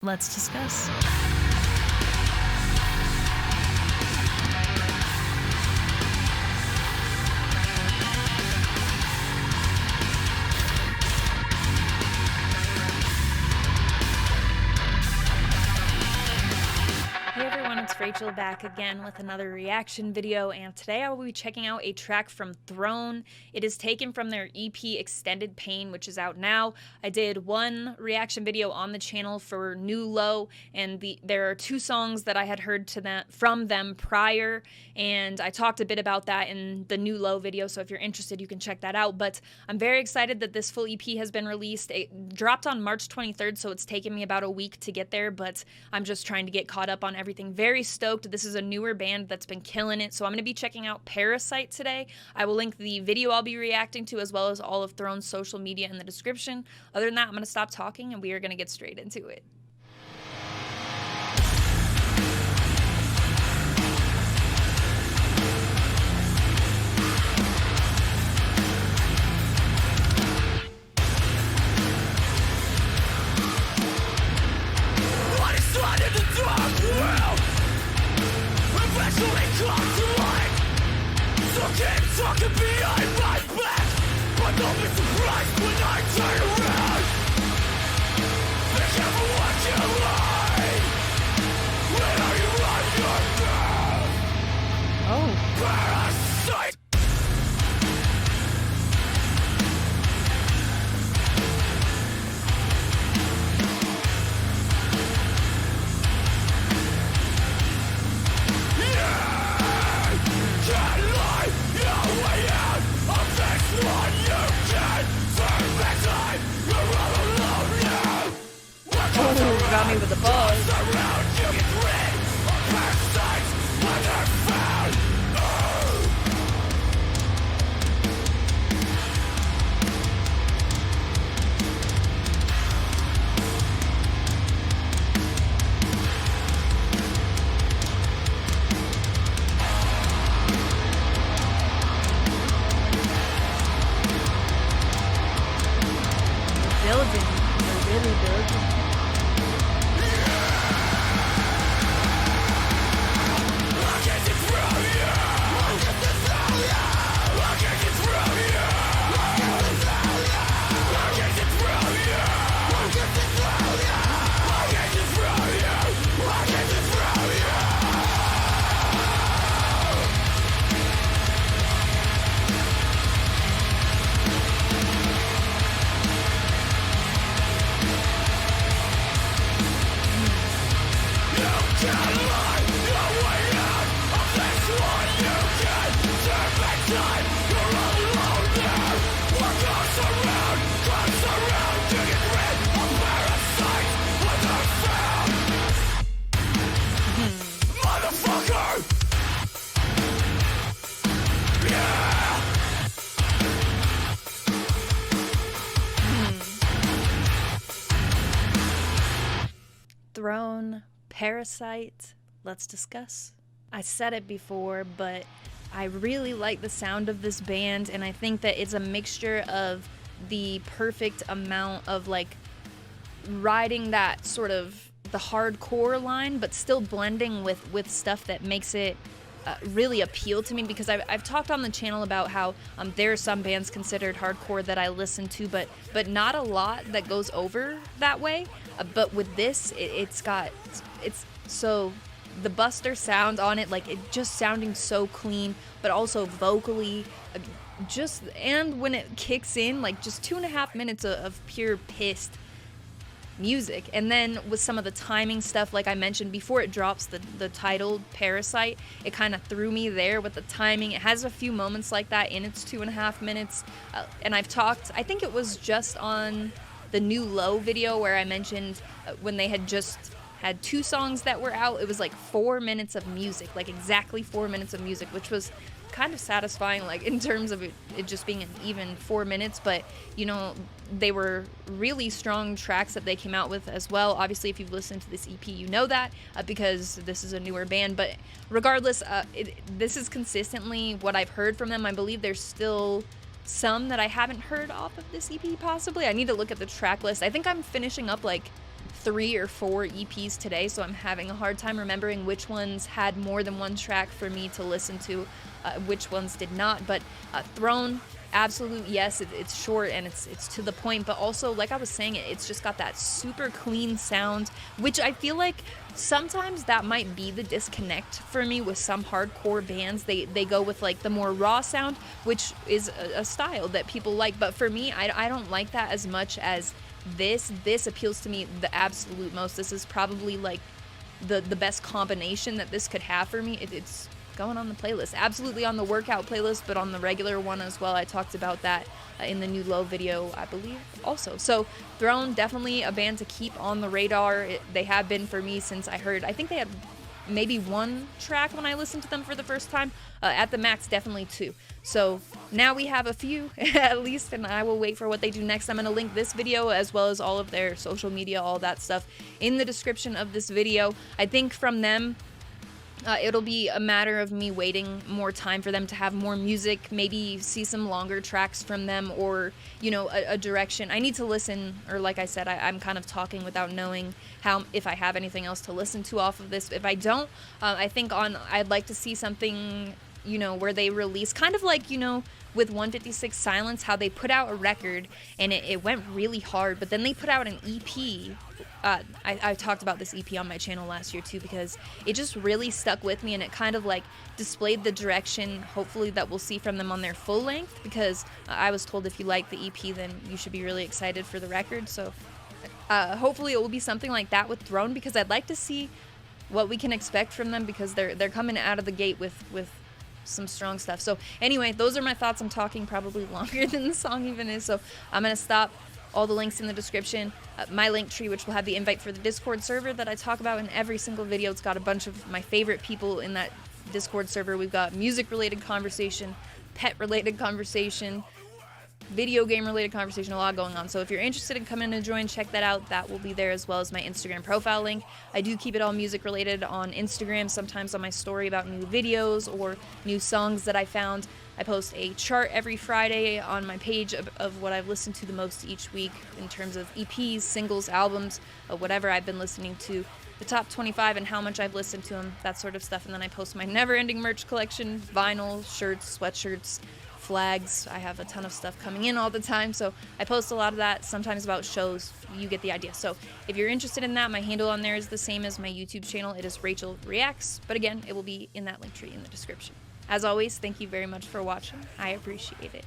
Let's discuss. Hey everyone, it's Rachel back again with another reaction video, and today I will be checking out a track from Throne. It is taken from their EP Extended Pain, which is out now. I did one reaction video on the channel for New Low, and there are two songs that I had heard from them prior, and I talked a bit about that in the New Low video, so if you're interested you can check that out. But I'm very excited that this full EP has been released. It dropped on March 23rd, so it's taken me about a week to get there, but I'm just trying to get caught up on everything. Very stoked. This is a newer band that's been killing it, so I'm going to be checking out Parasite today. I will link the video I'll be reacting to as well as all of Throne's social media in the description. Other than that, I'm going to stop talking and we are going to get straight into it. Talking behind my back, but don't be surprised when I turn around. Be careful what you like. When are you on your mouth? Oh. Parasite. Got me with the buzz. Building. We're really building. Throne, Parasite, let's discuss. I said it before, but I really like the sound of this band, and I think that it's a mixture of the perfect amount of like riding that sort of the hardcore line, but still blending with stuff that makes it really appeal to me, because I've talked on the channel about how there are some bands considered hardcore that I listen to, but not a lot that goes over that way. But with this, it's so the Buster sound on it, like it just sounding so clean, but also vocally, and when it kicks in, like just 2.5 minutes of pure pissed music. And then with some of the timing stuff, like I mentioned before it drops the title Parasite, it kind of threw me there with the timing. It has a few moments like that in its 2.5 minutes, and I've talked, I think it was just on the New Low video where I mentioned when they had just had 2 songs that were out, it was like 4 minutes of music, like exactly 4 minutes of music, which was kind of satisfying, like in terms of it just being an even 4 minutes. But you know, they were really strong tracks that they came out with as well. Obviously, if you've listened to this EP, you know that because this is a newer band. But regardless, this is consistently what I've heard from them. I believe there's still some that I haven't heard off of this EP, possibly. I need to look at the track list. I think I'm finishing up like 3 or 4 EPs today, so I'm having a hard time remembering which ones had more than one track for me to listen to, which ones did not. But Throne, absolute yes, it's short and it's to the point, but also, like I was saying, it's just got that super clean sound, which I feel like sometimes that might be the disconnect for me with some hardcore bands. They go with like the more raw sound, which is a style that people like, but for me, I don't like that as much as this appeals to me the absolute most. This is probably like the best combination that this could have for me. It's going on the playlist, absolutely on the workout playlist, but on the regular one as well. I talked about that in the new Low video, I believe, also. So Throne, definitely a band to keep on the radar. They have been for me since I think they had maybe 1 track when I listened to them for the first time. At the max, definitely 2. So now we have a few at least, and I will wait for what they do next. I'm going to link this video as well as all of their social media, all that stuff, in the description of this video. I think from them, it'll be a matter of me waiting more time for them to have more music, maybe see some longer tracks from them, or, you know, a direction. I need to listen, or like I said, I'm kind of talking without knowing if I have anything else to listen to off of this. If I don't, I think I'd like to see something, you know, where they release, kind of like, you know, with 156 Silence, how they put out a record and it went really hard, but then they put out an EP. I talked about this EP on my channel last year too, because it just really stuck with me, and it kind of like displayed the direction, hopefully, that we'll see from them on their full length, because I was told if you like the EP, then you should be really excited for the record. So hopefully it will be something like that with Throne, because I'd like to see what we can expect from them, because they're coming out of the gate with some strong stuff. So anyway, those are my thoughts. I'm talking probably longer than the song even is, so I'm gonna stop. All the links in the description. My link tree, which will have the invite for the Discord server that I talk about in every single video. It's got a bunch of my favorite people in that Discord server. We've got music-related conversation, pet-related conversation, video game-related conversation, a lot going on. So if you're interested in coming to join, check that out. That will be there, as well as my Instagram profile link. I do keep it all music-related on Instagram, sometimes on my story about new videos or new songs that I found. I post a chart every Friday on my page of what I've listened to the most each week in terms of EPs, singles, albums, whatever I've been listening to, the top 25 and how much I've listened to them, that sort of stuff. And then I post my never-ending merch collection, vinyl, shirts, sweatshirts, flags. I have a ton of stuff coming in all the time, so I post a lot of that, sometimes about shows. You get the idea. So if you're interested in that, my handle on there is the same as my YouTube channel. It is Rachel Reacts, but again, it will be in that link tree in the description. As always, thank you very much for watching. I appreciate it.